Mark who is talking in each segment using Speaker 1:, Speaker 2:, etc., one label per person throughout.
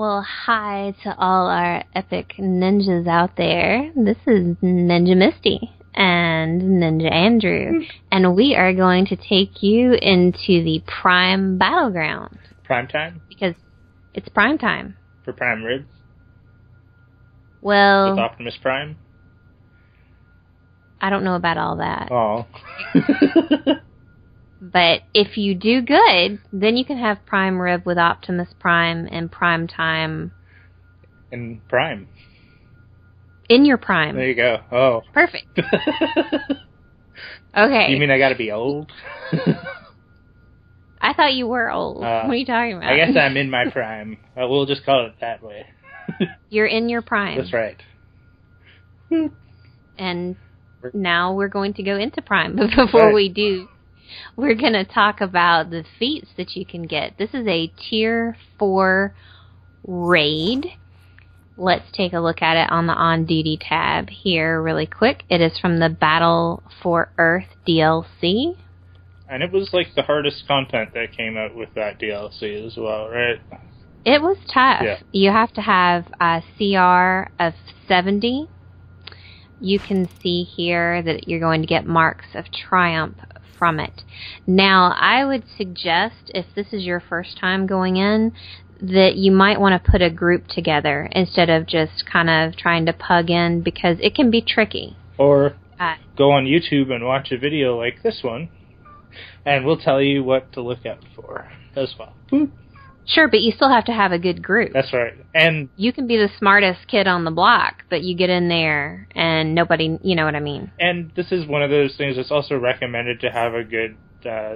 Speaker 1: Well, hi to all our epic ninjas out there. This is Ninja Misty and Ninja Andrew, and we are going to take you into the Prime Battleground.
Speaker 2: Prime time?
Speaker 1: Because it's prime time.
Speaker 2: For prime ribs?
Speaker 1: Well...
Speaker 2: With Optimus Prime?
Speaker 1: I don't know about all that.
Speaker 2: Oh.
Speaker 1: But if you do good, then you can have prime rib with Optimus Prime and prime time.
Speaker 2: In prime.
Speaker 1: In your prime.
Speaker 2: There you go. Oh.
Speaker 1: Perfect. Okay.
Speaker 2: You mean I gotta be old?
Speaker 1: I thought you were old. What are you talking about?
Speaker 2: I guess I'm in my prime. We'll just call it that way.
Speaker 1: You're in your prime.
Speaker 2: That's right.
Speaker 1: And now we're going to go into prime. But before we do, we're going to talk about the feats that you can get. This is a Tier 4 raid. Let's take a look at it on the On Duty tab here really quick. It is from the Battle for Earth DLC.
Speaker 2: And it was like the hardest content that came out with that DLC as well, right?
Speaker 1: It was tough.
Speaker 2: Yeah.
Speaker 1: You have to have a CR of 70. You can see here that you're going to get marks of triumph from it. Now, I would suggest, if this is your first time going in, that you might want to put a group together instead of just kind of trying to pug in, because it can be tricky.
Speaker 2: Or go on YouTube and watch a video like this one, and we'll tell you what to look out for as well.
Speaker 1: Sure, but you still have to have a good group.
Speaker 2: That's right. And you
Speaker 1: can be the smartest kid on the block, but you get in there and nobody, you know what I mean.
Speaker 2: And this is one of those things that's also recommended to have a good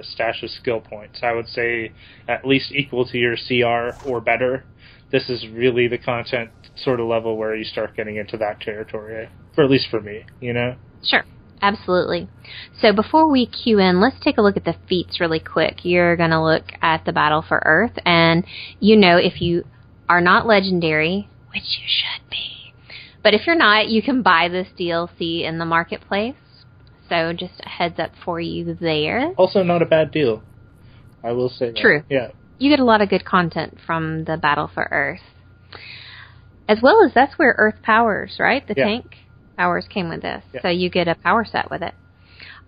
Speaker 2: stash of skill points. I would say at least equal to your CR or better. This is really the content sort of level where you start getting into that territory, for at least for me, you know?
Speaker 1: Sure. Absolutely. So before we cue in, let's take a look at the feats really quick. You're going to look at the Battle for Earth, and you know, if you are not legendary, which you should be, but if you're not, you can buy this DLC in the marketplace. So just a heads up for you there.
Speaker 2: Also not a bad deal, I will say that.
Speaker 1: True.
Speaker 2: Yeah.
Speaker 1: You get a lot of good content from the Battle for Earth. As well as that's where Earth powers, right? The tank powers came with this. Yeah. So you get a power set with it.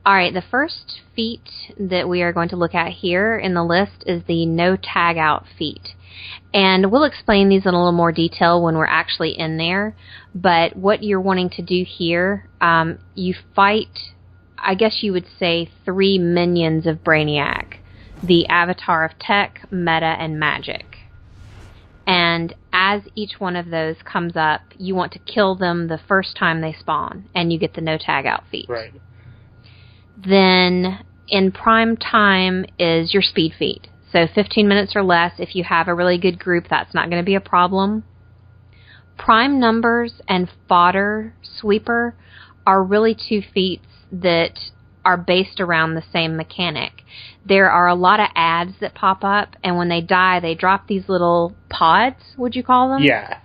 Speaker 1: All right, the first feat that we are going to look at here in the list is the no tag out feat. And we'll explain these in a little more detail when we're actually in there. But what you're wanting to do here, you fight, I guess you would say, 3 minions of Brainiac. The Avatar of Tech, Meta, and Magic. And as each one of those comes up, you want to kill them the first time they spawn, and you get the no tag out feat.
Speaker 2: Right.
Speaker 1: Then in prime time is your speed feat. So 15 minutes or less. If you have a really good group, that's not going to be a problem. Prime numbers and fodder sweeper are really 2 feats that are based around the same mechanic. There are a lot of ads that pop up, and when they die, they drop these little pods, would you call them?
Speaker 2: Yeah.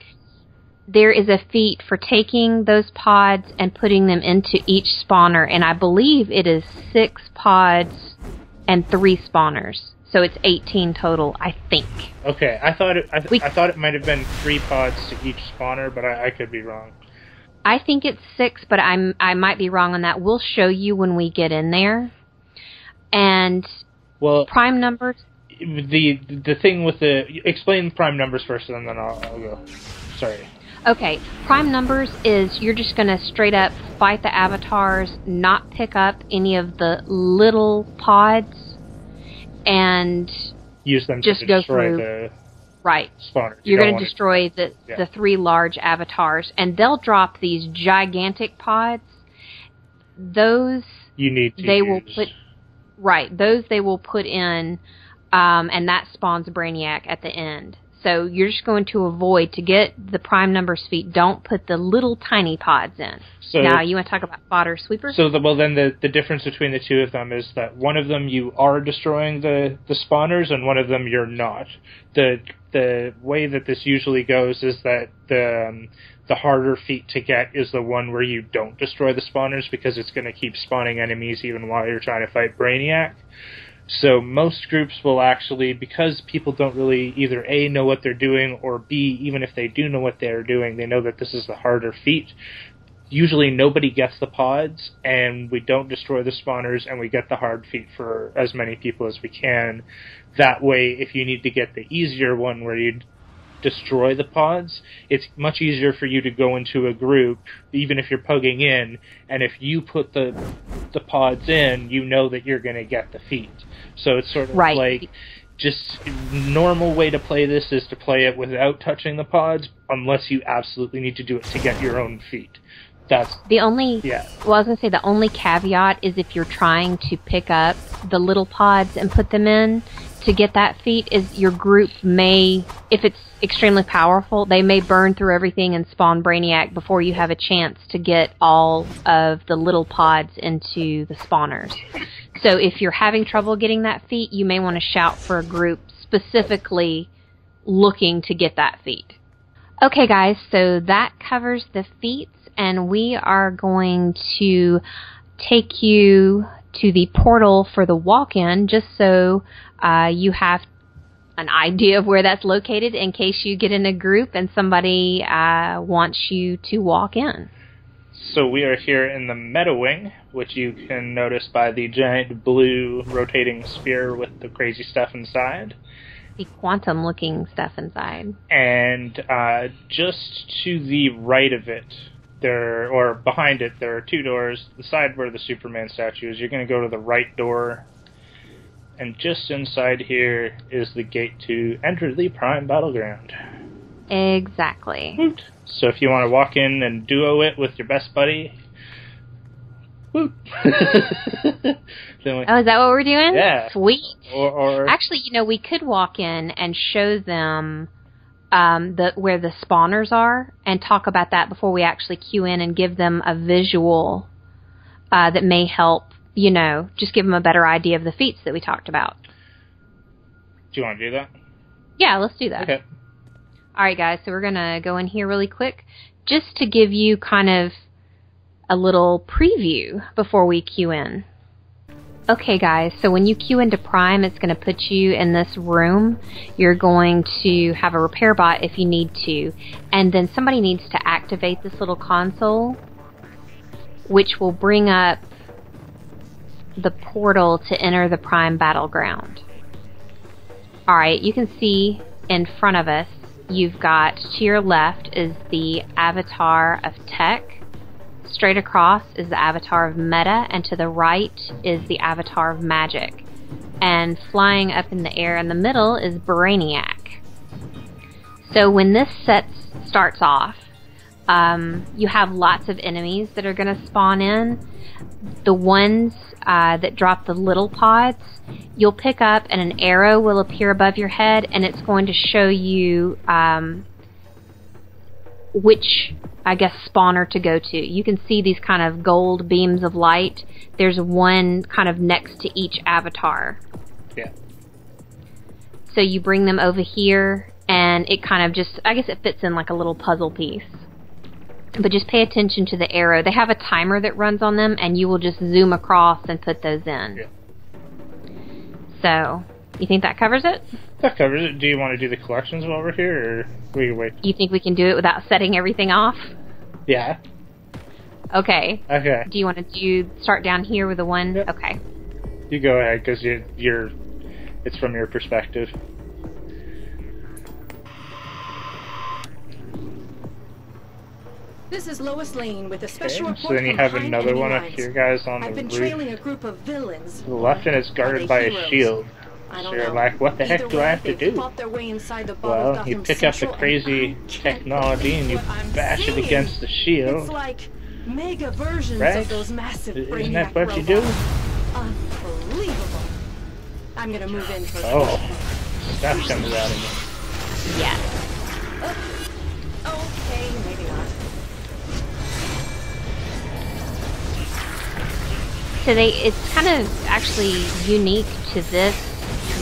Speaker 1: There is a feat for taking those pods and putting them into each spawner, and I believe it is 6 pods and 3 spawners. So it's 18 total, I think.
Speaker 2: Okay, I thought it might have been 3 pods to each spawner, but I could be wrong.
Speaker 1: I think it's 6, but I might be wrong on that. We'll show you when we get in there. And prime numbers.
Speaker 2: The thing with explain prime numbers first, and then I'll go. Sorry.
Speaker 1: Okay, prime numbers is you're just going to straight up fight the avatars, not pick up any of the little pods, and
Speaker 2: use them
Speaker 1: just
Speaker 2: to
Speaker 1: go
Speaker 2: destroy
Speaker 1: through
Speaker 2: the
Speaker 1: spawners. You're going to destroy the 3 large avatars, and they'll drop these gigantic pods. Those
Speaker 2: you need to
Speaker 1: they
Speaker 2: use.
Speaker 1: will put those they will put in, and that spawns Brainiac at the end. So you're just going to avoid, to get the prime numbers feat, don't put the little tiny pods in. So, now, you want to talk about fodder sweepers?
Speaker 2: So, then the difference between the 2 of them is that one of them you are destroying the spawners, and one of them you're not. The way that this usually goes is that the harder feat to get is the one where you don't destroy the spawners, because it's going to keep spawning enemies even while you're trying to fight Brainiac. So most groups will actually, because people don't really either A, know what they're doing, or B, even if they do know what they're doing, they know that this is the harder feat. Usually nobody gets the pods, and we don't destroy the spawners, and we get the hard feat for as many people as we can. That way, if you need to get the easier one where you destroy the pods, it's much easier for you to go into a group, even if you're pugging in, and if you put the pods in, you know that you're going to get the feat. So it's sort of like, just normal way to play this is to play it without touching the pods, unless you absolutely need to do it to get your own feat. That's
Speaker 1: the only. Yeah. Well, I was gonna say the only caveat is if you're trying to pick up the little pods and put them in to get that feat, is your group may, if it's extremely powerful, they may burn through everything and spawn Brainiac before you have a chance to get all of the little pods into the spawners. So if you're having trouble getting that feat, you may want to shout for a group specifically looking to get that feat. Okay, guys, so that covers the feats, and we are going to take you to the portal for the walk-in, just so you have an idea of where that's located in case you get in a group and somebody wants you to walk in.
Speaker 2: So we are here in the meta wing, which you can notice by the giant blue rotating sphere with the crazy stuff inside.
Speaker 1: The quantum-looking stuff inside.
Speaker 2: And just to the right of it, or behind it, there are two doors. The side where the Superman statue is, you're going to go to the right door. And just inside here is the gate to enter the Prime Battleground.
Speaker 1: Exactly.
Speaker 2: Woot. So if you want to walk in and duo it with your best buddy, woot.
Speaker 1: Oh, is that what we're doing?
Speaker 2: Yeah.
Speaker 1: Sweet.
Speaker 2: Or
Speaker 1: actually, we could walk in and show them where the spawners are and talk about that before we actually queue in and give them a visual that may help, just give them a better idea of the feats that we talked about.
Speaker 2: Do you want to do that?
Speaker 1: Yeah, let's do that.
Speaker 2: Okay.
Speaker 1: All right, guys, so we're going to go in here really quick just to give you kind of a little preview before we queue in. Okay, guys, so when you queue into Prime, it's going to put you in this room. You're going to have a repair bot if you need to, and then somebody needs to activate this little console, which will bring up the portal to enter the Prime Battleground. Alright, you can see in front of us, you've got, to your left is the avatar of Tech, straight across is the avatar of Meta, and to the right is the avatar of Magic. And flying up in the air in the middle is Brainiac. So when this set starts off, you have lots of enemies that are going to spawn in. The ones that drop the little pods, you'll pick up and an arrow will appear above your head, and it's going to show you which, spawner to go to. You can see these kind of gold beams of light. There's one kind of next to each avatar.
Speaker 2: Yeah.
Speaker 1: So you bring them over here, and it kind of just, it fits in like a little puzzle piece. But just pay attention to the arrow. They have a timer that runs on them, and you will just zoom across and put those in.
Speaker 2: Yeah.
Speaker 1: So, you think that covers it?
Speaker 2: That covers it. Do you want to do the collections while we're here, or we can wait?
Speaker 1: You think we can do it without setting everything off?
Speaker 2: Yeah.
Speaker 1: Okay.
Speaker 2: Okay.
Speaker 1: Do you want to start down here with the one?
Speaker 2: Yep.
Speaker 1: Okay.
Speaker 2: You go ahead, because it's from your perspective.
Speaker 3: This is Lois Lane with a special report.
Speaker 2: So then you have another one up here, guys, on the roof.
Speaker 3: I've been trailing a group of villains.
Speaker 2: To the left, and it's guarded by a shield. So you're like, what the heck do I have to do? Well, you pick up the crazy technology and you bash it against the shield.
Speaker 3: It's like mega versions of those massive
Speaker 2: Isn't that what you do?
Speaker 3: Unbelievable. I'm gonna move in for
Speaker 2: stuff comes out of me.
Speaker 1: Yeah.
Speaker 3: Okay, maybe not.
Speaker 1: So it's kind of actually unique to this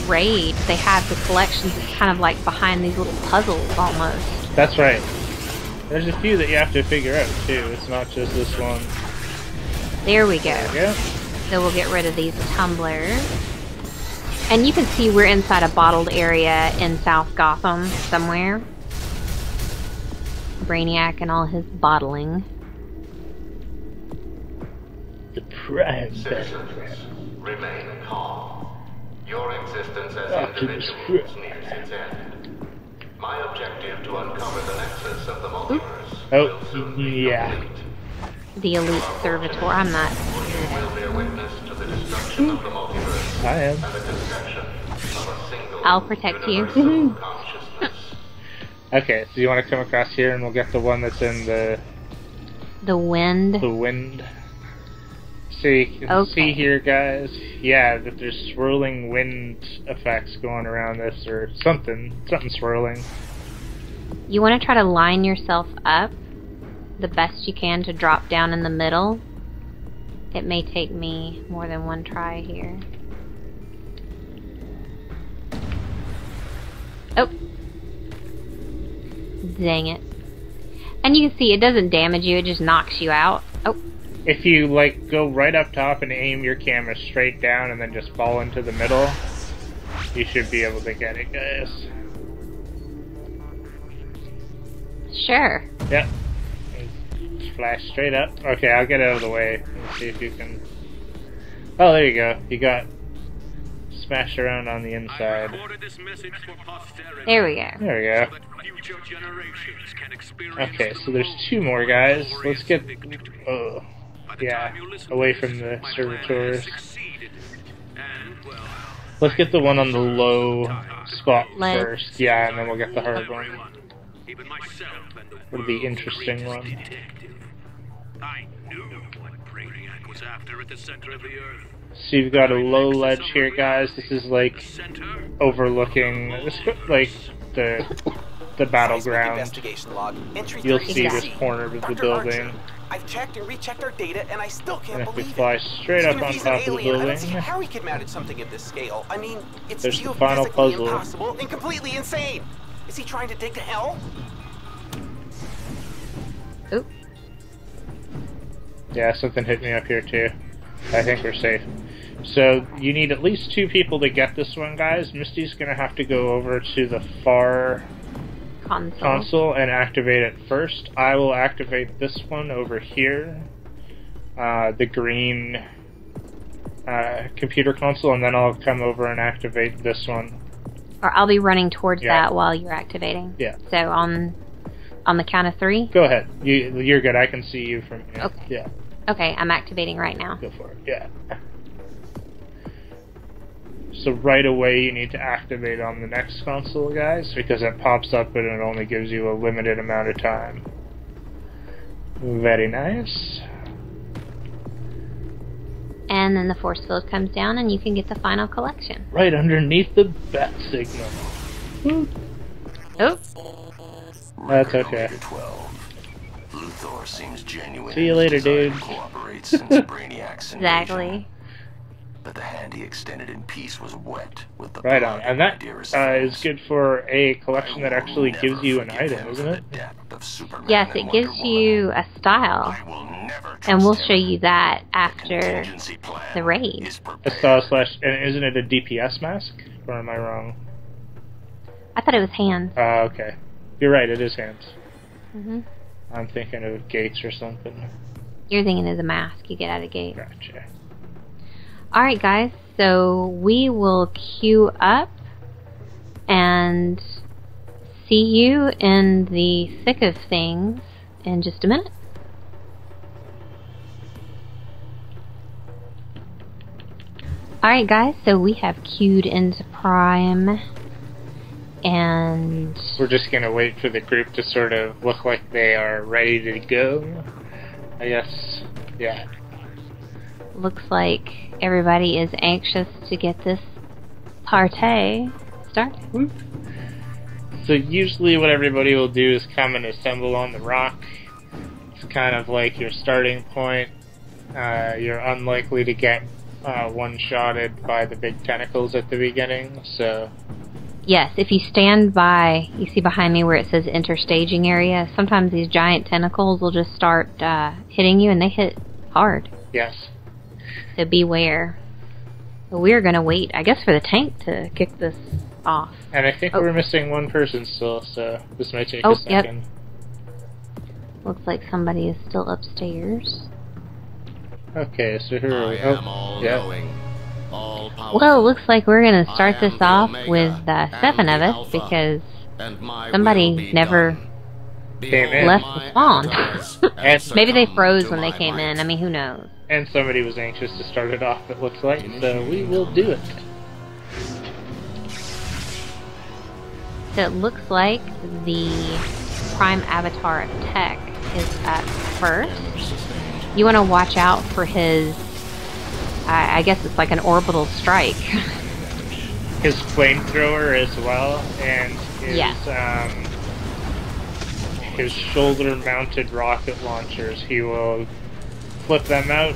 Speaker 1: raid. They have the collections. It's kind of like behind these little puzzles almost.
Speaker 2: That's right. There's a few that you have to figure out too. It's not just this one.
Speaker 1: There we go.
Speaker 2: There we go.
Speaker 1: So we'll get rid of these tumblers. And you can see we're inside a bottled area in South Gotham somewhere. Brainiac and all his bottling.
Speaker 2: The prime
Speaker 4: Citizens, remain calm. Your existence as individuals nears its end. My objective to uncover the nexus of the multiverse will soon be complete.
Speaker 1: The elite servitor. I'm not.
Speaker 4: You will bear witness to the destruction of the multiverse.
Speaker 2: I am.
Speaker 4: And the conception of a single
Speaker 1: I'll protect you.
Speaker 4: universal consciousness.
Speaker 2: Okay, so you want to come across here and we'll get the one that's in the
Speaker 1: wind.
Speaker 2: the wind. So you can see here, guys, yeah, that there's swirling wind effects going around this, or something swirling.
Speaker 1: You want to try to line yourself up the best you can to drop down in the middle. It may take me more than one try here. Oh. Dang it. And you can see it doesn't damage you, it just knocks you out. Oh.
Speaker 2: If you, like, go right up top and aim your camera straight down and then just fall into the middle, you should be able to get it, guys.
Speaker 1: Sure.
Speaker 2: Yep. Just flash straight up. Okay, I'll get out of the way. Let's see if you can... Oh, there you go. You got smashed around on the inside.
Speaker 1: There we go.
Speaker 2: There we go. Okay, so there's two more guys. Let's get... yeah, away from the servitors. Let's get the one on the low spot first. Yeah, and then we'll get the hard one. It'll be interesting one.
Speaker 5: I knew what Brainiac was after at the center of the earth.
Speaker 2: So you've got a low ledge here, guys. This is like overlooking, like the Battleground. You'll see this corner of the building.
Speaker 6: I've checked and rechecked our data, and I still can't
Speaker 2: And if we
Speaker 6: believe
Speaker 2: fly
Speaker 6: it.
Speaker 2: straight up on top of the building,
Speaker 6: I don't see how he could manage something at this scale. I mean, it's
Speaker 2: there's the final
Speaker 6: geophysically
Speaker 2: puzzle.
Speaker 6: impossible and completely insane. Is he trying to dig to hell?
Speaker 1: Oop.
Speaker 2: Yeah, something hit me up here too. I think we're safe. So you need at least 2 people to get this one, guys. Misty's gonna have to go over to the far console and activate it first. I will activate this one over here, the green computer console, and then I'll come over and activate this one.
Speaker 1: Or I'll be running towards that while you're activating.
Speaker 2: Yeah.
Speaker 1: So on the count of 3?
Speaker 2: Go ahead. You're good. I can see you from here.
Speaker 1: Okay.
Speaker 2: Yeah.
Speaker 1: Okay, I'm activating right now.
Speaker 2: Go for it. Yeah. So right away you need to activate on the next console, guys, because it pops up and it only gives you a limited amount of time. Very nice.
Speaker 1: And then the force field comes down and you can get the final collection.
Speaker 2: Right underneath the bat signal. Woo.
Speaker 1: Oh.
Speaker 2: That's okay.
Speaker 7: 12. Luthor seems genuine.
Speaker 2: See you later, dude.
Speaker 7: Cooperates since Brainiac's invasion.
Speaker 1: Exactly.
Speaker 7: But the hand he extended in peace was wet with the
Speaker 2: right on.
Speaker 7: blood
Speaker 2: And that
Speaker 7: of dearest
Speaker 2: is
Speaker 7: friends.
Speaker 2: good for a collection that actually gives you an item, isn't it?
Speaker 1: Yes, it gives you a style. And we'll show you that after the raid.
Speaker 2: A style slash... And isn't it a DPS mask? Or am I wrong?
Speaker 1: I thought it was hands.
Speaker 2: Okay. You're right, it is hands.
Speaker 1: Mm-hmm.
Speaker 2: I'm thinking of gates or something.
Speaker 1: You're thinking of the mask you get out of gate.
Speaker 2: Gotcha.
Speaker 1: Alright guys, so we will queue up and see you in the thick of things in just a minute. Alright guys, so we have queued into Prime, and
Speaker 2: we're just gonna wait for the group to sort of look like they are ready to go. I guess, yeah.
Speaker 1: Looks like everybody is anxious to get this party started.
Speaker 2: So usually what everybody will do is come and assemble on the rock. It's kind of like your starting point. You're unlikely to get one-shotted by the big tentacles at the beginning, so...
Speaker 1: Yes, if you stand by, you see behind me where it says interstaging area, sometimes these giant tentacles will just start hitting you, and they hit hard.
Speaker 2: Yes.
Speaker 1: So beware. We're gonna wait, I guess, for the tank to kick this off.
Speaker 2: And I think we're missing one person still, so this might take a second.
Speaker 1: Yep. Looks like somebody is still upstairs.
Speaker 2: Okay, so who are we?
Speaker 1: Well, it looks like we're gonna start this off with 7 of us, because somebody never left the spawn. Maybe they froze when they came in, I mean, who knows.
Speaker 2: And somebody was anxious to start it off, it looks like, so we will do it.
Speaker 1: So it looks like the Prime Avatar of Tech is up first. You want to watch out for his, I guess it's like an orbital strike.
Speaker 2: His flamethrower as well, and his shoulder-mounted rocket launchers. He will flip them out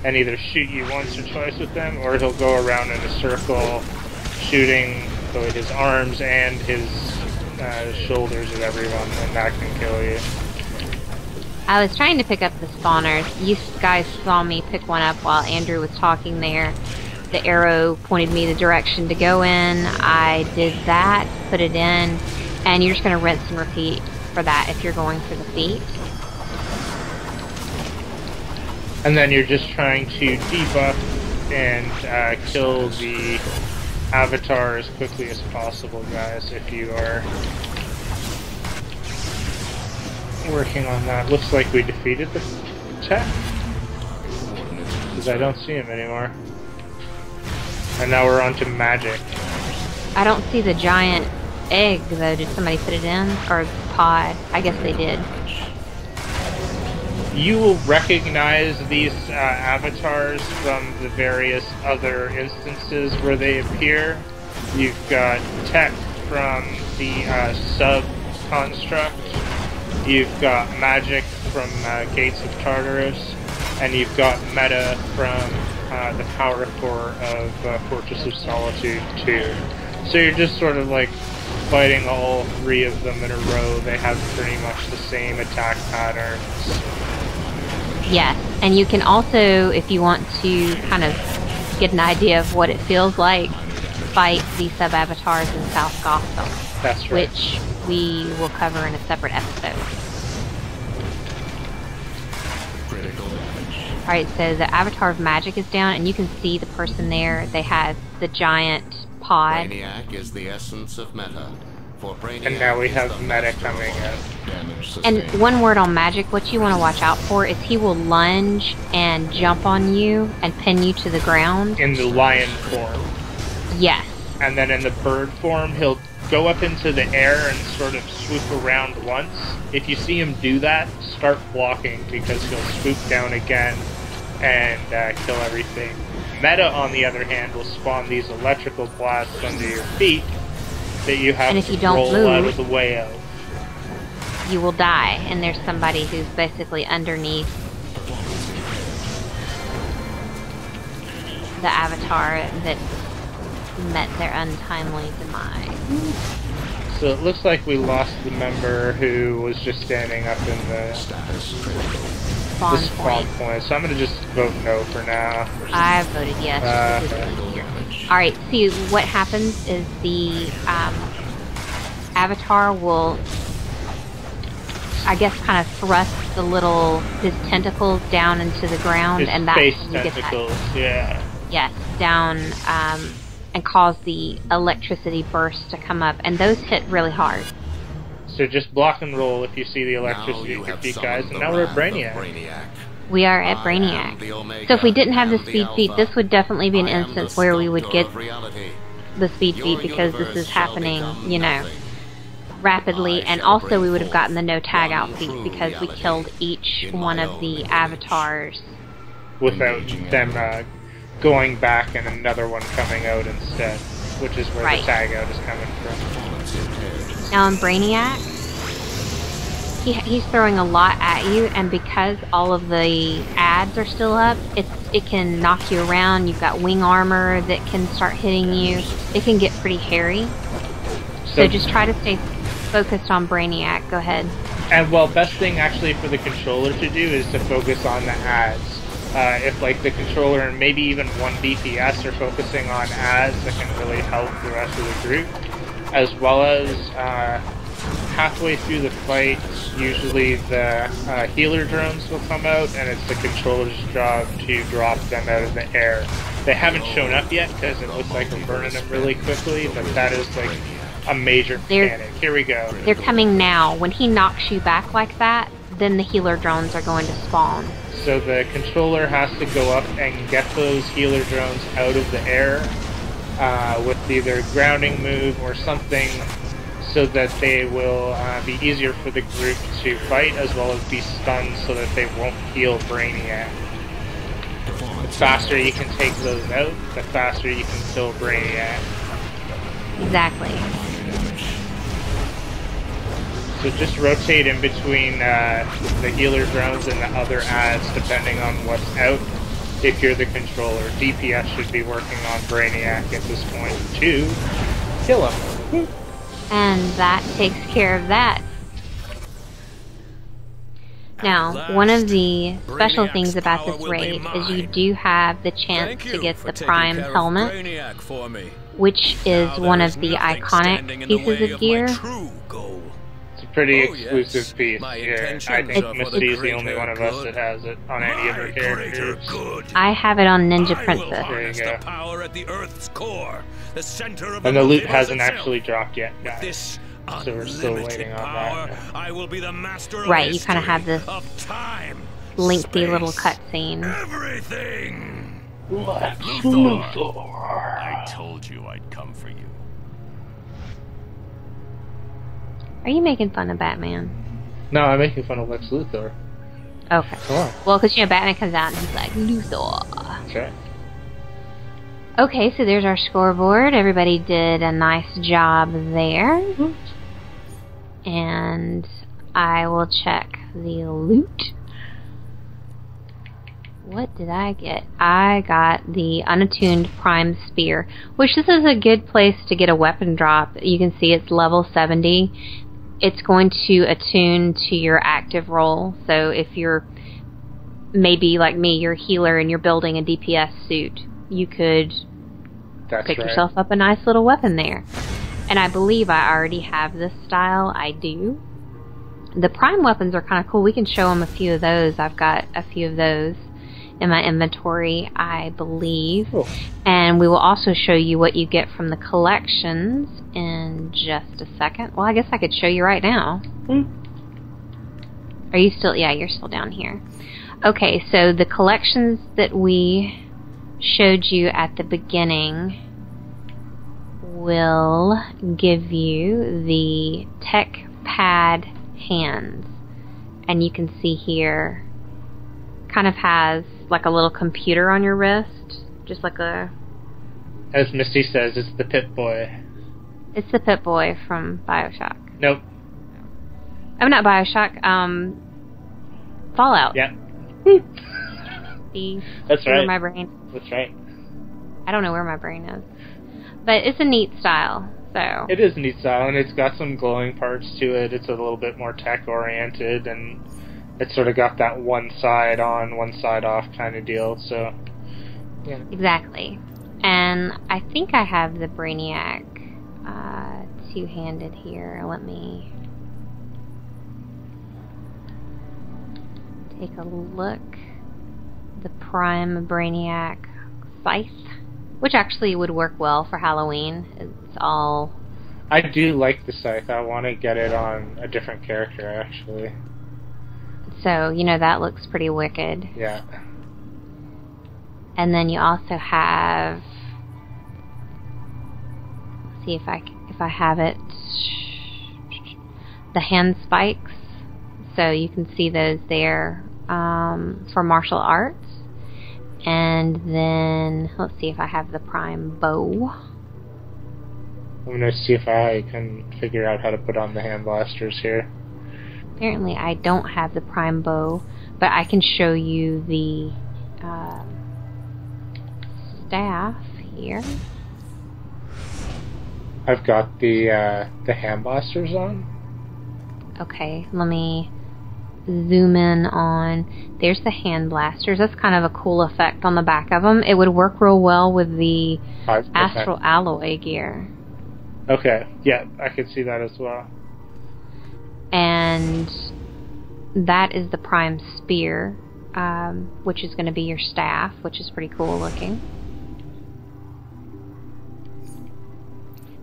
Speaker 2: and either shoot you once or twice with them, or he'll go around in a circle shooting both his arms and his shoulders at everyone, and that can kill you.
Speaker 1: I was trying to pick up the spawners. You guys saw me pick one up while Andrew was talking there. The arrow pointed me the direction to go in. I did that, put it in, and you're just going to rinse and repeat for that if you're going for the feat.
Speaker 2: And then you're just trying to debuff and kill the Avatar as quickly as possible, guys, if you are working on that. Looks like we defeated the tech, because I don't see him anymore. And now we're on to magic.
Speaker 1: I don't see the giant egg, though. Did somebody put it in? Or pod? I guess they did.
Speaker 2: You will recognize these avatars from the various other instances where they appear. You've got Tech from the sub-construct. You've got Magic from Gates of Tartarus. And you've got Meta from the Power Core of Fortress of Solitude 2. So you're just sort of like fighting all 3 of them in a row. They have pretty much the same attack patterns.
Speaker 1: Yes, and you can also, if you want to kind of get an idea of what it feels like, fight the sub-avatars in South Gotham.
Speaker 2: That's right.
Speaker 1: Which we will cover in a separate episode. Alright, so the Avatar of Magic is down, and you can see the person there. They have the giant pod.
Speaker 4: Brainiac is the essence of meta.
Speaker 2: And now we have Meta coming in.
Speaker 1: And one word on Magic, what you want to watch out for is he will lunge and jump on you and pin you to the ground.
Speaker 2: In the lion form.
Speaker 1: Yes.
Speaker 2: And then in the bird form, he'll go up into the air and sort of swoop around once. If you see him do that, start blocking, because he'll swoop down again and kill everything. Meta, on the other hand, will spawn these electrical blasts under your feet that you have to roll out of the way of.
Speaker 1: You will die, and there's somebody who's basically underneath the avatar that met their untimely demise.
Speaker 2: So it looks like we lost the member who was just standing up in the spawn point. So I'm going to just vote no for now.
Speaker 1: I voted yes. Alright, see, what happens is the avatar will, I guess, kind of thrust his tentacles down into the ground,
Speaker 2: his
Speaker 1: and that's
Speaker 2: face
Speaker 1: when you
Speaker 2: tentacles,
Speaker 1: get that,
Speaker 2: yeah.
Speaker 1: Yes, down, and cause the electricity bursts to come up, and those hit really hard.
Speaker 2: So just block and roll if you see the electricity feet, guys, and now we're at Brainiac.
Speaker 1: We are at Brainiac. So if we didn't have the speed feat, this would definitely be an instance where we would get the speed feat, because this is happening, you know, rapidly, and also we would have gotten the no tag out feat because we killed each one of the avatars
Speaker 2: without them going back and another one coming out instead, which is where the tag out is coming from.
Speaker 1: Now in Brainiac, he's throwing a lot at you, and because all of the ads are still up, it can knock you around. You've got wing armor that can start hitting you. It can get pretty hairy. So just try to stay focused on Brainiac. Go ahead.
Speaker 2: And well, best thing actually for the controller to do is to focus on the ads. if like the controller and maybe even one DPS are focusing on ads, that can really help the rest of the group. As well as halfway through the fight, usually the healer drones will come out, and it's the controller's job to drop them out of the air. They haven't shown up yet because it looks like we're burning them really quickly, but that is like a major mechanic. Here we go.
Speaker 1: They're coming now. When he knocks you back like that, then the healer drones are going to spawn.
Speaker 2: So the controller has to go up and get those healer drones out of the air with either a grounding move or something, so that they will be easier for the group to fight, as well as be stunned so that they won't heal Brainiac. The faster you can take those out, the faster you can kill Brainiac.
Speaker 1: Exactly.
Speaker 2: So just rotate in between the healer drones and the other ads depending on what's out. If you're the controller, DPS should be working on Brainiac at this point to kill him.
Speaker 1: And that takes care of that. Now, one of the special things about this raid is you do have the chance to get the Prime helmet, which is one of the iconic pieces of gear.
Speaker 2: It's a pretty exclusive piece. Yeah, I think Misty is the only one of us that has it on any of her characters.
Speaker 1: I have it on Ninja Princess.
Speaker 2: There you go. And the loot hasn't actually dropped yet, guys. So we're still waiting on that.
Speaker 1: Right, you kind of have this lengthy little cutscene.
Speaker 7: Lex Luthor. I told you I'd come for you.
Speaker 1: Are you making fun of Batman?
Speaker 2: No, I'm making fun of Lex Luthor.
Speaker 1: Okay.
Speaker 2: Come on.
Speaker 1: Well, because Batman comes out and he's like, Luthor.
Speaker 2: That's right.
Speaker 1: Okay, so there's our scoreboard. Everybody did a nice job there. And I will check the loot. What did I get? I got the unattuned Prime Spear, which this is a good place to get a weapon drop. You can see it's level 70. It's going to attune to your active role. So if you're maybe like me, you're a healer and you're building a DPS suit, you could pick yourself up a nice little weapon there. And I believe I already have this style. I do. The Prime weapons are kind of cool. We can show them a few of those. I've got a few of those in my inventory, I believe.
Speaker 2: Cool.
Speaker 1: And we will also show you what you get from the collections in just a second. Well, I guess I could show you right now. Are you still... Yeah, you're still down here. Okay, so the collections that we showed you at the beginning will give you the tech pad hands. And you can see here, kind of has like a little computer on your wrist, just like a...
Speaker 2: As Misty says, it's the Pip-Boy. It's the
Speaker 1: Pip-Boy from Bioshock.
Speaker 2: Nope.
Speaker 1: Oh, not Bioshock, Fallout.
Speaker 2: Yeah.
Speaker 1: See?
Speaker 2: That's right.
Speaker 1: Where my brain...
Speaker 2: That's right.
Speaker 1: I don't know where my brain is. But it's a neat style, so...
Speaker 2: It is a neat style, and it's got some glowing parts to it. It's a little bit more tech-oriented, and it's sort of got that one side on, one side off kind of deal, so... Yeah.
Speaker 1: Exactly. And I think I have the Brainiac two-handed here. Let me take a look. The Prime Brainiac scythe, which actually would work well for Halloween. It's all...
Speaker 2: I do like the scythe. I want to get it on a different character, actually.
Speaker 1: So, you know, that looks pretty wicked.
Speaker 2: Yeah.
Speaker 1: And then you also have... Let's see if I have it. The hand spikes. So you can see those there for martial arts. And then, let's see if I have the Prime bow.
Speaker 2: I'm going to see if I can figure out how to put on the hand blasters here.
Speaker 1: Apparently I don't have the Prime bow, but I can show you the staff here.
Speaker 2: I've got the hand blasters on.
Speaker 1: Okay, let me zoom in on, there's the hand blasters. That's kind of a cool effect on the back of them. It would work real well with the 5%. Astral Alloy gear.
Speaker 2: Okay, yeah, I could see that as well.
Speaker 1: And that is the Prime Spear, which is going to be your staff, which is pretty cool looking.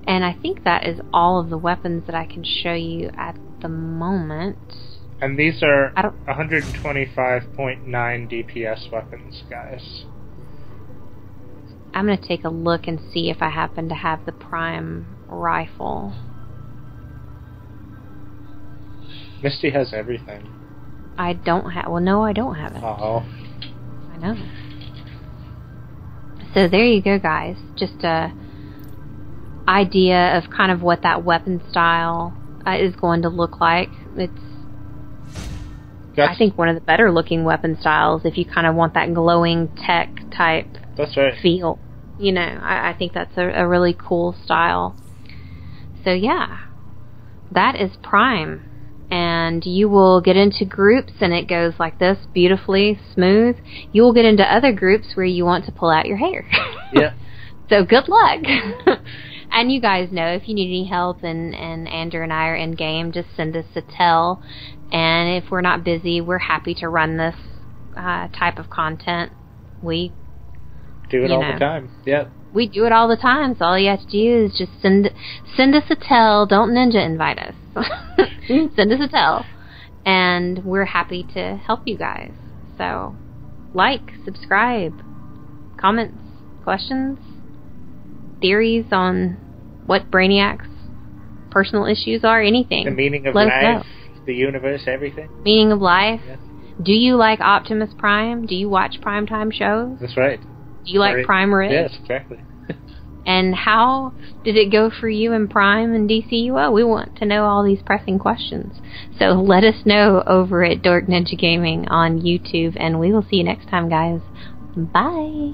Speaker 1: And I think that is all of the weapons that I can show you at the moment.
Speaker 2: And these are 125.9 DPS weapons, guys.
Speaker 1: I'm going to take a look and see if I happen to have the Prime Rifle.
Speaker 2: Misty has everything.
Speaker 1: I don't have... Well, no, I don't have it.
Speaker 2: Uh-oh.
Speaker 1: I know. So there you go, guys. Just a idea of kind of what that weapon style is going to look like. It's, I think, one of the better looking weapon styles if you kind of want that glowing tech type feel. You know, I think that's a really cool style. So yeah, that is Prime. And you will get into groups and it goes like this, beautifully smooth. You will get into other groups where you want to pull out your hair.
Speaker 2: Yeah.
Speaker 1: So good luck. And you guys know, if you need any help and Andrew and I are in game, just send us a tell. And if we're not busy, we're happy to run this type of content. We
Speaker 2: do it all the time. Yeah.
Speaker 1: We do it all the time, so all you have to do is just send us a tell. Don't ninja invite us. Send us a tell. And we're happy to help you guys. So, like, subscribe, comments, questions, theories on what Brainiac's personal issues are, anything.
Speaker 2: The meaning of life, the universe, everything.
Speaker 1: Meaning of life.
Speaker 2: Yes.
Speaker 1: Do you like Optimus Prime? Do you watch primetime shows?
Speaker 2: That's right.
Speaker 1: Do you like Prime Ridge?
Speaker 2: Yes, exactly.
Speaker 1: And how did it go for you in Prime and DCUO? We want to know all these pressing questions. So let us know over at DorkNinjaGaming on YouTube, and we will see you next time, guys. Bye.